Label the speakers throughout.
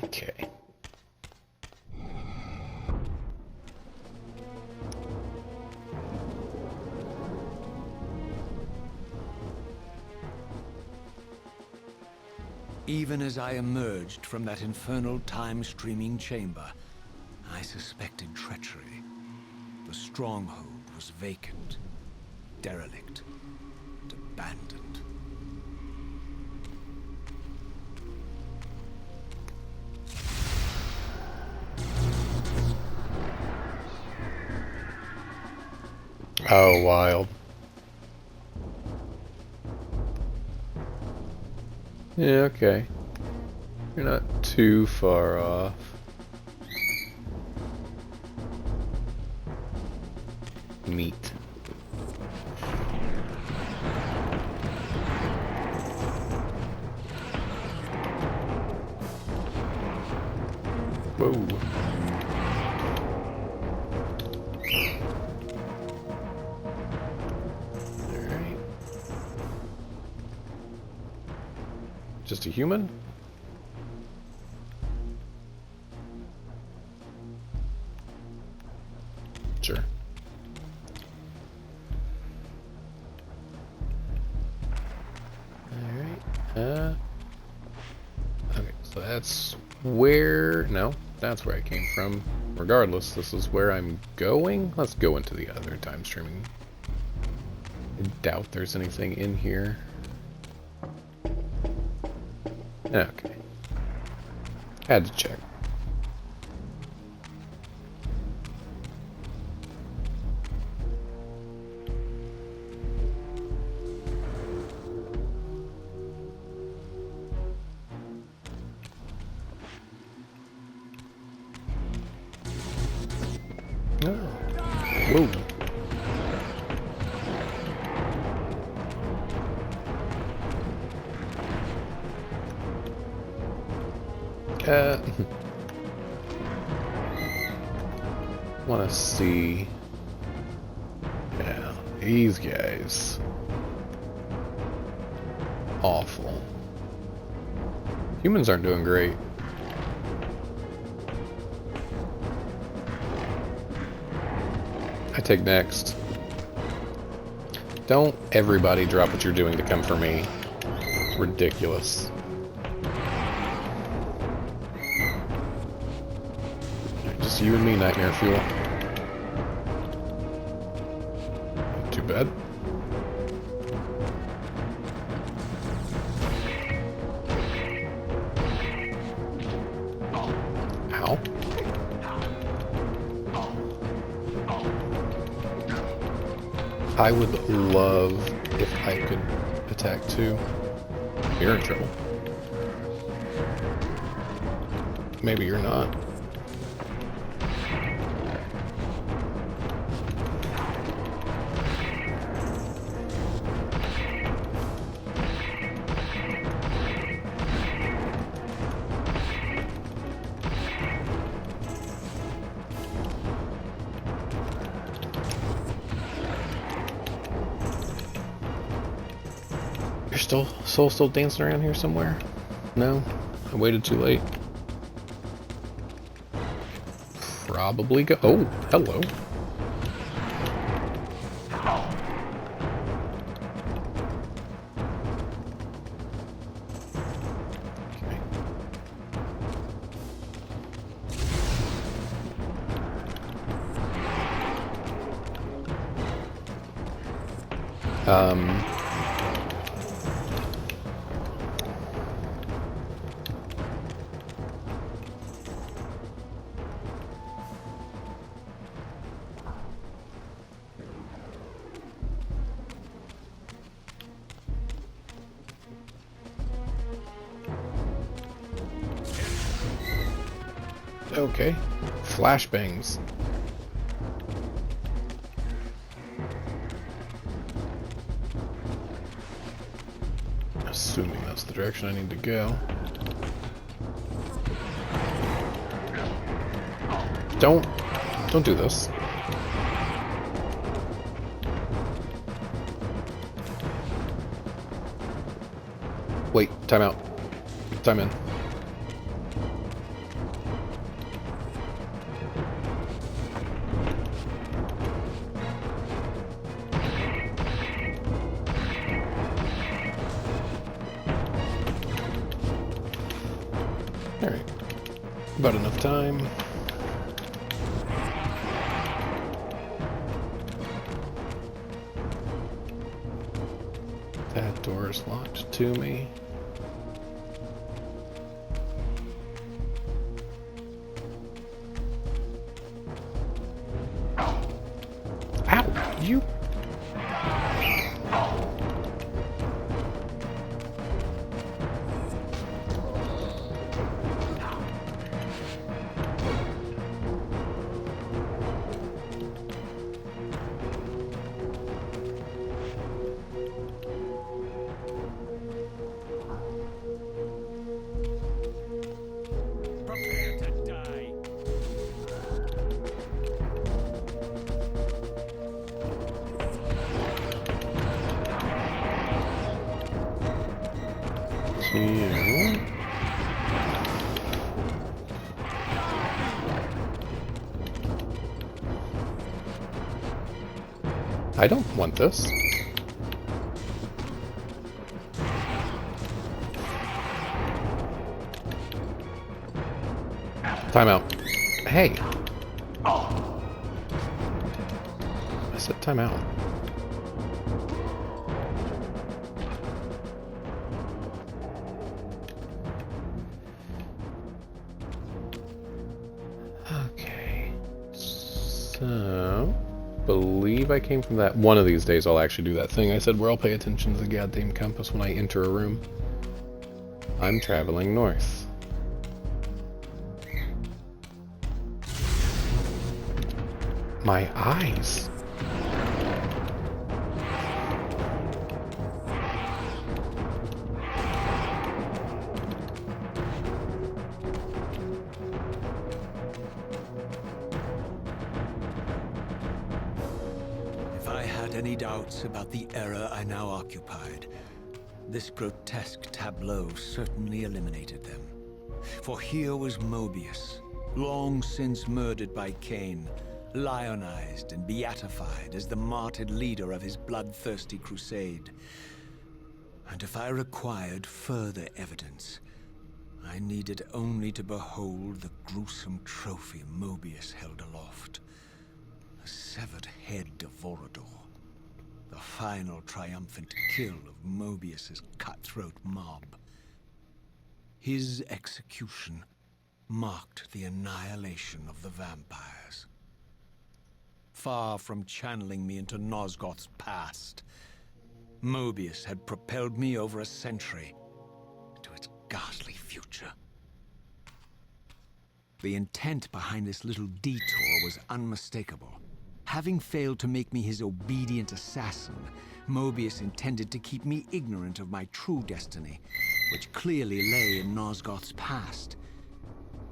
Speaker 1: Okay.
Speaker 2: Even as I emerged from that infernal time-streaming chamber, I suspected treachery. The stronghold was vacant, derelict, and abandoned.
Speaker 1: Oh, wild. Yeah, okay. You're not too far off. Neat. Whoa. Alright. Just a human? Sure. Alright. Okay, so that's where... No, that's where I came from. Regardless, this is where I'm going. Let's go into the other time streaming. I doubt there's anything in here. Okay. Had to check. Oh. Whoa. Want to see... Yeah, these guys. Awful. Humans aren't doing great. I take next. Don't everybody drop what you're doing to come for me. It's ridiculous. Just you and me, Nightmare Fuel. Too bad. Ow. I would love if I could attack too. You're in trouble. Maybe you're not. Soul still dancing around here somewhere? No? I waited too late. Probably go... Oh, hello. Okay. Okay. Flashbangs. Assuming that's the direction I need to go. Don't do this. Wait, time out. Time in. Alright. About enough time. That door is locked to me. Ow! You...
Speaker 2: Prepare to die.
Speaker 1: You... I don't want this. Time out. Hey. I said time out. Okay. So, believe I came from that. One of these days I'll actually do that thing I said where I'll pay attention to the goddamn compass when I enter a room. I'm traveling north. My eyes.
Speaker 2: If I had any doubts about the era I now occupied, this grotesque tableau certainly eliminated them. For here was Mobius, long since murdered by Kain, lionized and beatified as the martyred leader of his bloodthirsty crusade. And if I required further evidence, I needed only to behold the gruesome trophy Mobius held aloft. The severed head of Vorador. The final triumphant kill of Mobius's cutthroat mob. His execution marked the annihilation of the vampires. Far from channeling me into Nosgoth's past, Mobius had propelled me over a century to its ghastly future. The intent behind this little detour was unmistakable. Having failed to make me his obedient assassin, Mobius intended to keep me ignorant of my true destiny, which clearly lay in Nosgoth's past.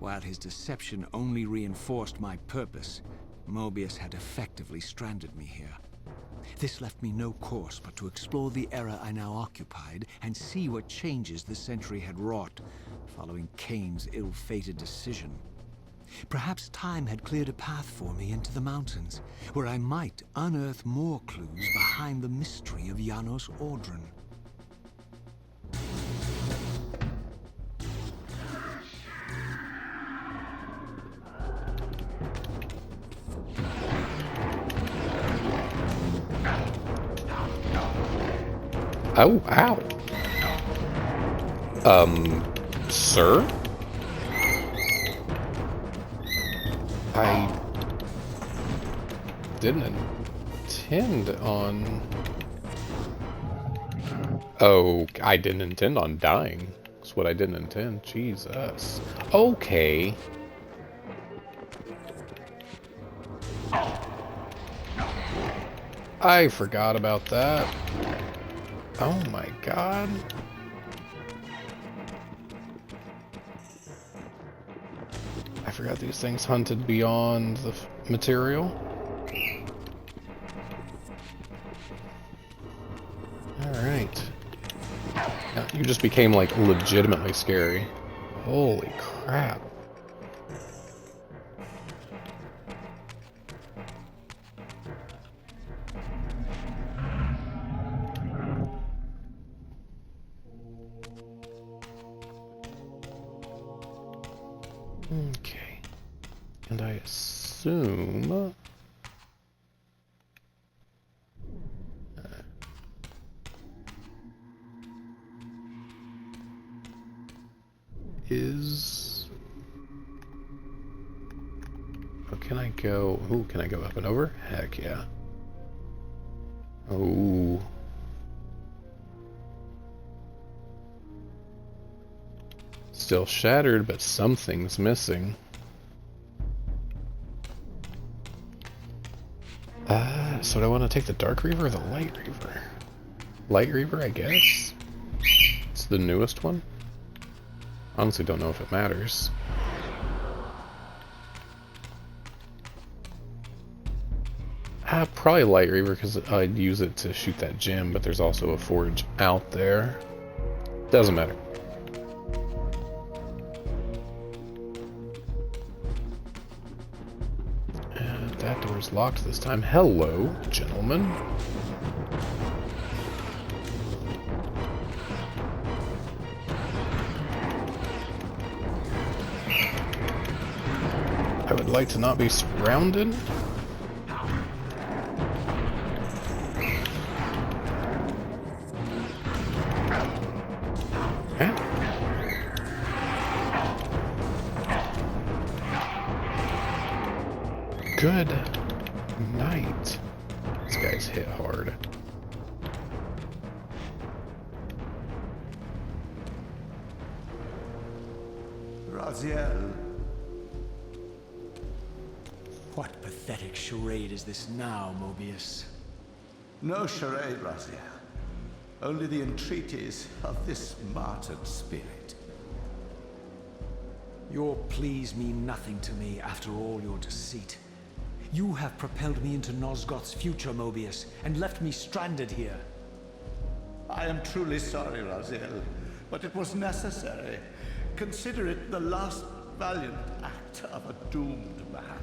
Speaker 2: While his deception only reinforced my purpose, Mobius had effectively stranded me here. This left me no course but to explore the era I now occupied and see what changes the century had wrought following Kain's ill-fated decision. Perhaps time had cleared a path for me into the mountains, where I might unearth more clues behind the mystery of Janos Audron.
Speaker 1: Oh, ow. Sir? I didn't intend on... Oh, I didn't intend on dying. That's what I didn't intend. Jesus. Okay. I forgot about that. Oh my god. I forgot these things hunted beyond the material. Alright. Now, you just became, like, legitimately scary. Holy crap. Okay. And I assume... is... Oh, can I go... Ooh, can I go up and over? Heck yeah. Oh. Still shattered, but something's missing. So do I want to take the Dark Reaver or the Light Reaver? Light Reaver, I guess? It's the newest one? Honestly, don't know if it matters. Probably Light Reaver, because I'd use it to shoot that gem, but there's also a forge out there. Doesn't matter. And that door's locked this time. Hello, gentlemen. I would like to not be surrounded. Good night. This guy's hit hard.
Speaker 3: Raziel.
Speaker 2: What pathetic charade is this now, Mobius?
Speaker 3: No charade, Raziel. Only the entreaties of this martyred spirit.
Speaker 2: Your pleas mean nothing to me after all your deceit. You have propelled me into Nosgoth's future, Mobius, and left me stranded here.
Speaker 3: I am truly sorry, Raziel, but it was necessary. Consider it the last valiant act of a doomed man.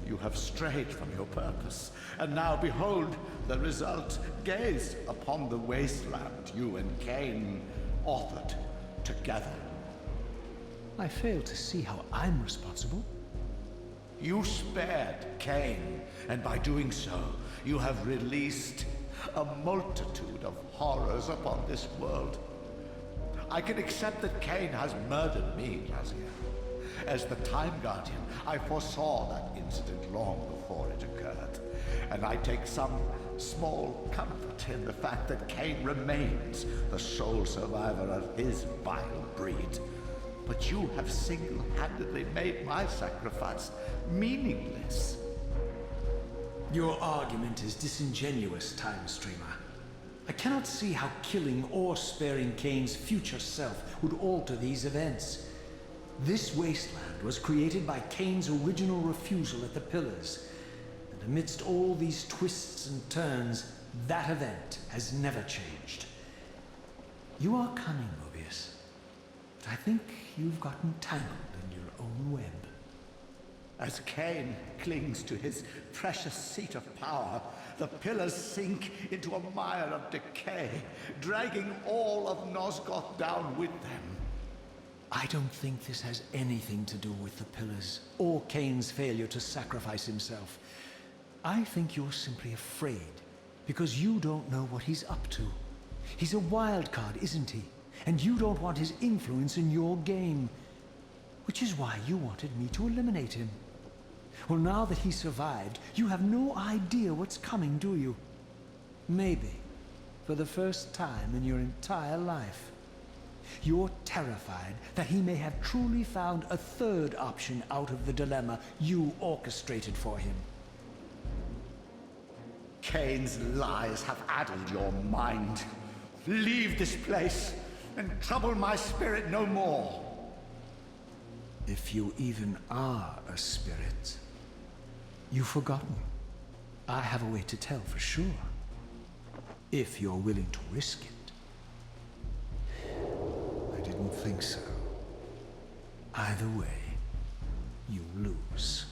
Speaker 3: You have strayed from your purpose, and now behold the result. Gaze upon the wasteland you and Kain authored together.
Speaker 2: I fail to see how I'm responsible.
Speaker 3: You spared Kain, and by doing so, you have released a multitude of horrors upon this world. I can accept that Kain has murdered me, Raziel. As the Time Guardian, I foresaw that incident long before it occurred, and I take some small comfort in the fact that Kain remains the sole survivor of his vile breed. But you have single-handedly made my sacrifice meaningless.
Speaker 2: Your argument is disingenuous, Time Streamer. I cannot see how killing or sparing Kain's future self would alter these events. This wasteland was created by Kain's original refusal at the Pillars, and amidst all these twists and turns, that event has never changed. You are cunning, Mobius, but I think you've gotten tangled in your own web.
Speaker 3: As Kain clings to his precious seat of power, the Pillars sink into a mire of decay, dragging all of Nosgoth down with them.
Speaker 2: I don't think this has anything to do with the Pillars, or Kain's failure to sacrifice himself. I think you're simply afraid, because you don't know what he's up to. He's a wild card, isn't he? And you don't want his influence in your game. Which is why you wanted me to eliminate him. Well, now that he survived, you have no idea what's coming, do you? Maybe, for the first time in your entire life. You're terrified that he may have truly found a third option out of the dilemma you orchestrated for him.
Speaker 3: Kain's lies have addled your mind. Leave this place and trouble my spirit no more.
Speaker 2: If you even are a spirit, you've forgotten. I have a way to tell for sure. If you're willing to risk it. I didn't think so. Either way, you lose.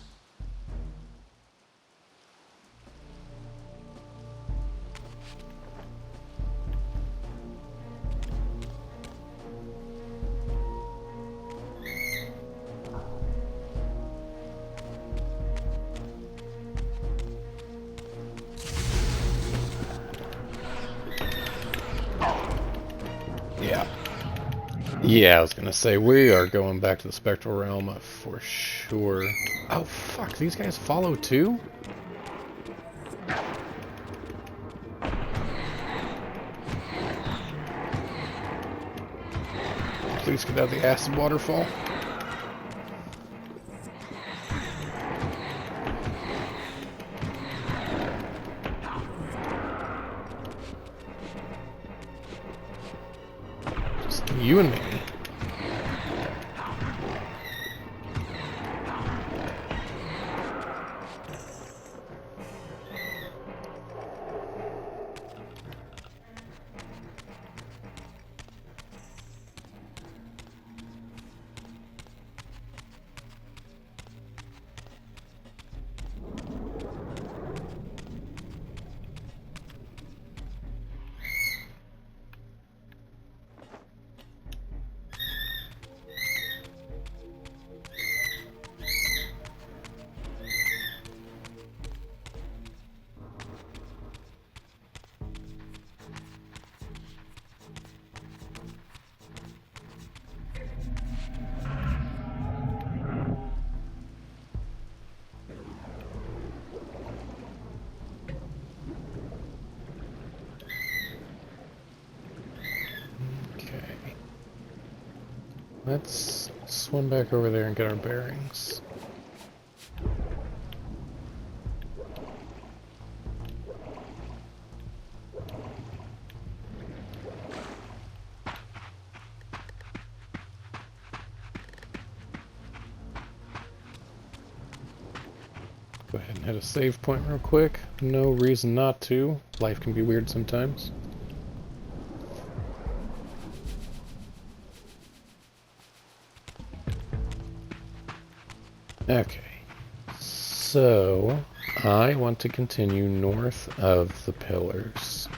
Speaker 1: Yeah, I was gonna say, we are going back to the Spectral Realm for sure. Oh, fuck, these guys follow too? Please get out of the acid waterfall. Just you and me. Let's swim back over there and get our bearings. Go ahead and hit a save point real quick. No reason not to. Life can be weird sometimes. Okay, so I want to continue north of the pillars.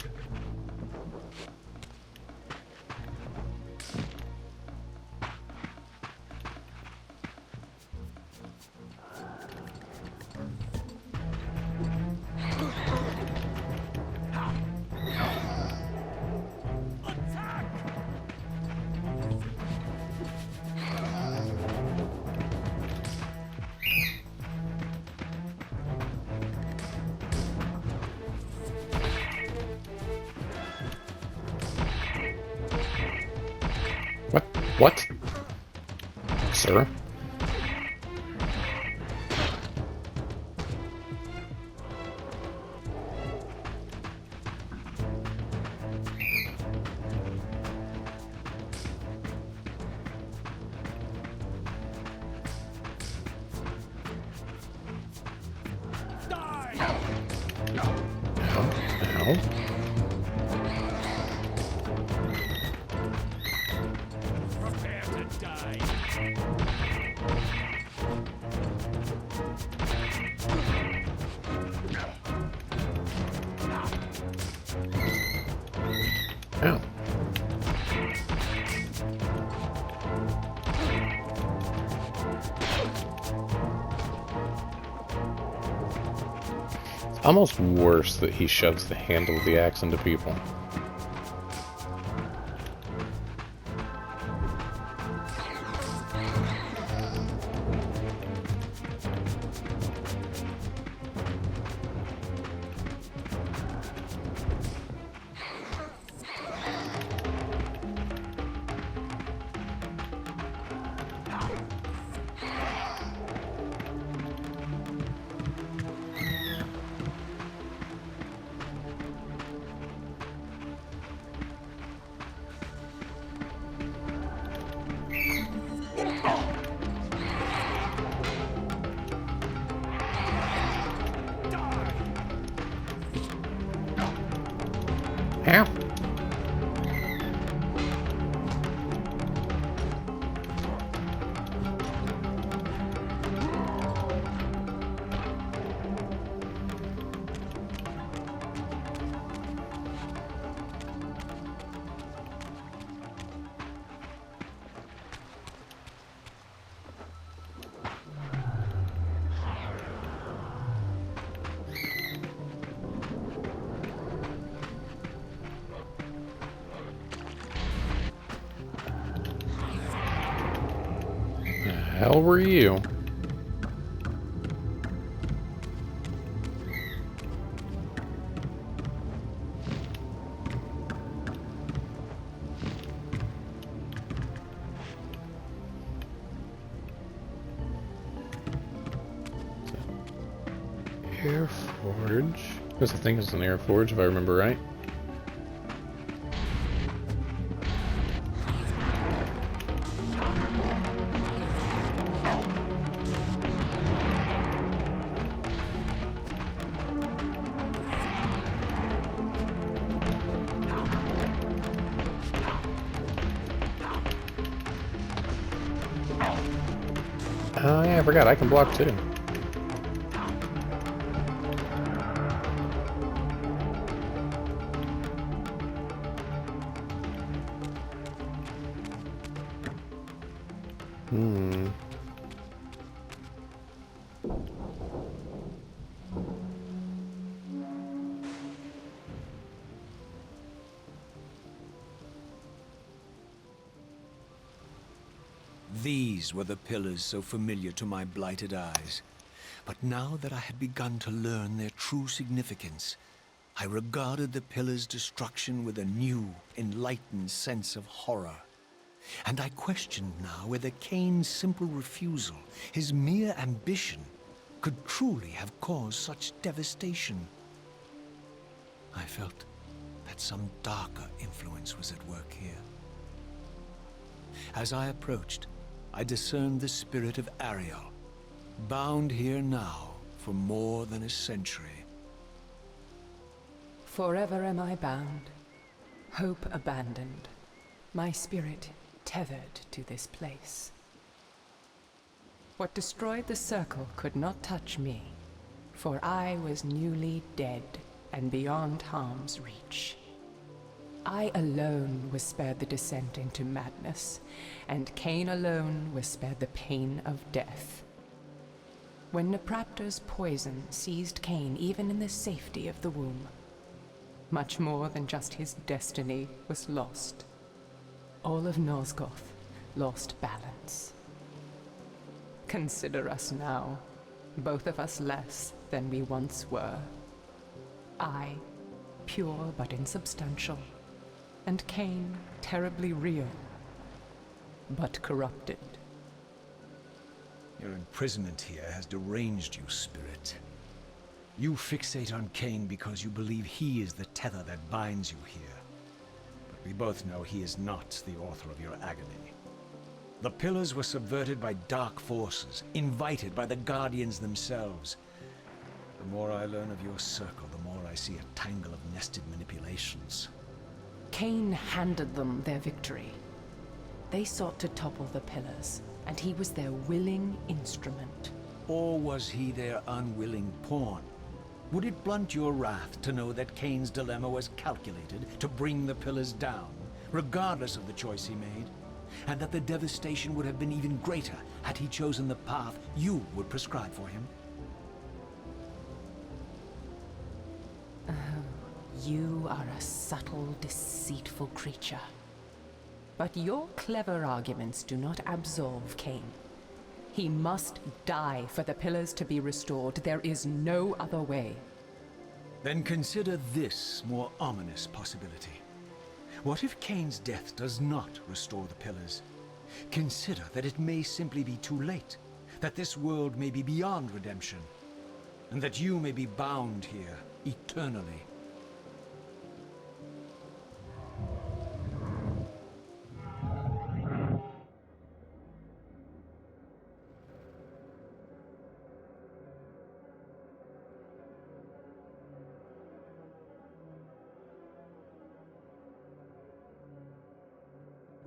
Speaker 1: What? Sir? Ow.
Speaker 2: Prepare to die.
Speaker 1: Ow. It's almost worse that he shoves the handle of the axe into people. Ow. hell were you? Air Forge. This, I think, is an Air Forge, if I remember right. Oh yeah, I forgot, I can block too.
Speaker 2: These were the pillars so familiar to my blighted eyes. But now that I had begun to learn their true significance, I regarded the pillars' destruction with a new, enlightened sense of horror. And I questioned now whether Kain's simple refusal, his mere ambition, could truly have caused such devastation. I felt that some darker influence was at work here. As I approached, I discerned the spirit of Ariel, bound here now for more than a century.
Speaker 4: Forever am I bound, hope abandoned, my spirit tethered to this place. What destroyed the circle could not touch me, for I was newly dead and beyond harm's reach. I alone was spared the descent into madness, and Kain alone was spared the pain of death. When Napraptor's poison seized Kain even in the safety of the womb, much more than just his destiny was lost. All of Nosgoth lost balance. Consider us now, both of us less than we once were. I, pure but insubstantial, and Kain, terribly real, but corrupted.
Speaker 2: Your imprisonment here has deranged you, Spirit. You fixate on Kain because you believe he is the tether that binds you here. But we both know he is not the author of your agony. The pillars were subverted by dark forces, invited by the Guardians themselves. The more I learn of your circle, the more I see a tangle of nested manipulations.
Speaker 4: Kain handed them their victory. They sought to topple the pillars, and he was their willing instrument.
Speaker 2: Or was he their unwilling pawn? Would it blunt your wrath to know that Kain's dilemma was calculated to bring the pillars down, regardless of the choice he made? And that the devastation would have been even greater had he chosen the path you would prescribe for him?
Speaker 4: You are a subtle, deceitful creature. But your clever arguments do not absolve Kain. He must die for the pillars to be restored. There is no other way.
Speaker 2: Then consider this more ominous possibility. What if Kain's death does not restore the pillars? Consider that it may simply be too late, that this world may be beyond redemption, and that you may be bound here eternally.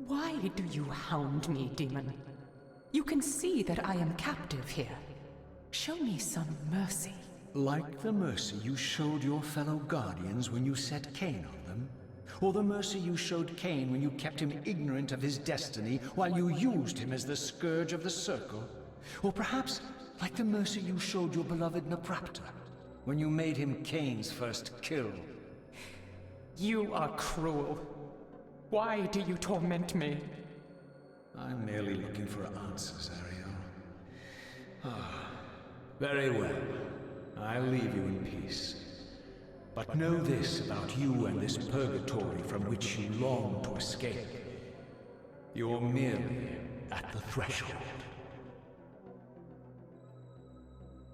Speaker 4: Why do you hound me, demon? You can see that I am captive here. Show me some mercy.
Speaker 2: Like the mercy you showed your fellow Guardians when you set Kain on them? Or the mercy you showed Kain when you kept him ignorant of his destiny while you used him as the scourge of the Circle? Or perhaps like the mercy you showed your beloved Napraptor when you made him Kain's first kill?
Speaker 4: You are cruel. Why do you torment me?
Speaker 2: I'm merely looking for answers, Ariel. Very well. I'll leave you in peace. But know this about you and this purgatory from which you long to escape. You're merely at the threshold.